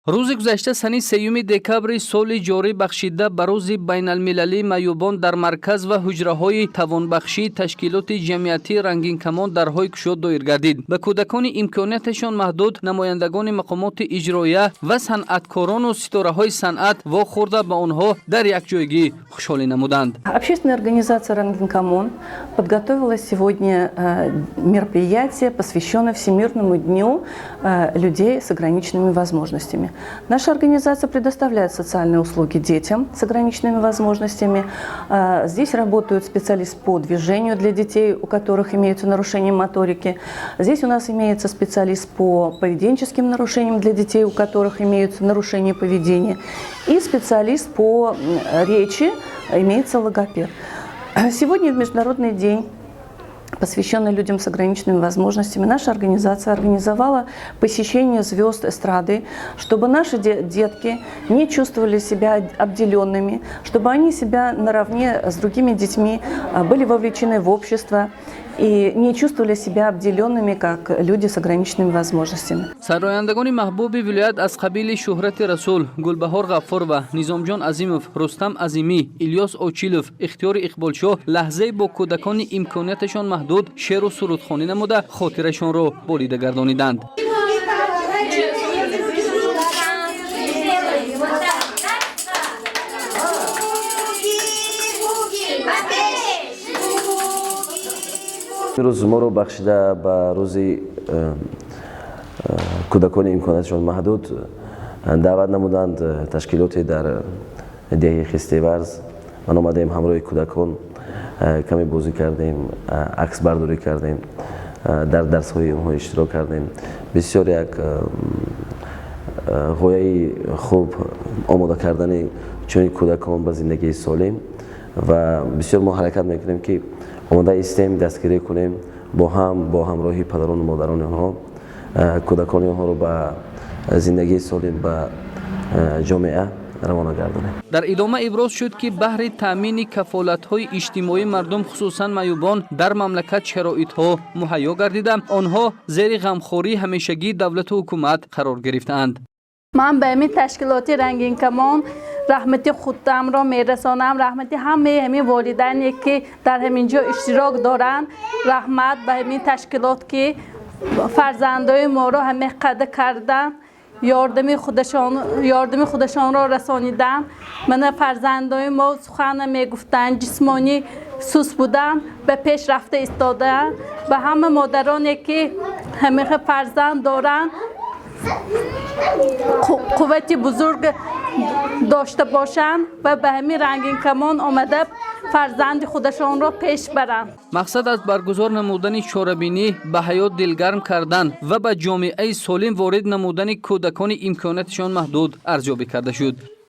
روز گذشته سنی 3 دکبر سال جاری بخشیده به روز بین المللی معیوبان در مرکز و حجره‌های توانبخشی تشکیلات جمعیتی رنگین کمان در های کشاد دایر گردید. به کودکان امکاناتشان محدود نمایندگان مقامات اجراییه و صنعتکاران و ستاره‌های صنعت واخورده به آنها در یک جایگی خوشحالی نمودند. Общественная организация «Рангин Камон» подготовила сегодня мероприятие, посвященное Всемирному дню людей с ограниченными возможностями. Наша организация предоставляет социальные услуги детям с ограниченными возможностями. Здесь работают специалисты по движению для детей, у которых имеются нарушения моторики. Здесь у нас имеется специалист по поведенческим нарушениям для детей, у которых имеются нарушения поведения. И специалист по речи, имеется логопед. Сегодня в Международный день, посвященный людям с ограниченными возможностями, наша организация организовала посещение звезд эстрады, чтобы наши детки не чувствовали себя обделенными, чтобы они себя наравне с другими детьми были вовлечены в общество и не чувствовали себя обделенными, как люди с ограниченными возможностями. سرایندگان محبوب ولایت از قبیل شهرت رسول، گلبهار غفار و نظامجان عظیموف، رستم عظیمی، الیاس اوچیلوف، اختیار اقبالشاه لحظه با کودکان امکاناتشان محدود شعر و سرودخوانی نموده خاطرشان را بریده گردانیدند. روز ما رو بخشیده به روزی کودکان امکاناتشان محدود دعوت نمودند تشکیلاتی در دهه خستیورز. من آمدیم همراه کودکان کمی بازی کردیم، عکس برداری کردیم، در درس های اونها اشتراک کردیم. بسیار یک غایه خوب آماده کردن چنین کودکان به زندگی سالم و بسیار ما حرکت میکنیم که آماده استیم دستگیری کنیم با همراهی پدران و مادران آنها کودکان آنها رو به زندگی سالم به جامعه روانه گردانیم. در ادامه ابراز شد که بهر تامین کفالت‌های اجتماعی مردم خصوصا معیوبان در مملکت شرایط‌ها مهیا گردیده آنها زیر غمخوری همیشگی دولت و حکومت قرار گرفتند. من به همین تشکیلات رنگین کمان رحمت خودم را میرسانم، رحمت همه والدینی که در همینجا اشتراک دارند، رحمت به همین تشکیلات که فرزندای ما را همه قد کردن، یاردم خودشان را رسانیدن. من فرزندای ما سخن میگفتن، جسمانی سوس بودن، به پیش رفته ایستادن. و همه مادرانی که همه فرزند دارند قوت بزرگ داشته باشند و به همین رنگین کمان آمده فرزند خودشان را پیش برند. مقصد از برگزار نمودن چاره‌بینی به حیات دلگرم کردن و به جامعه سالم وارد نمودن کودکان امکاناتشان محدود ارزیابی کرده شد.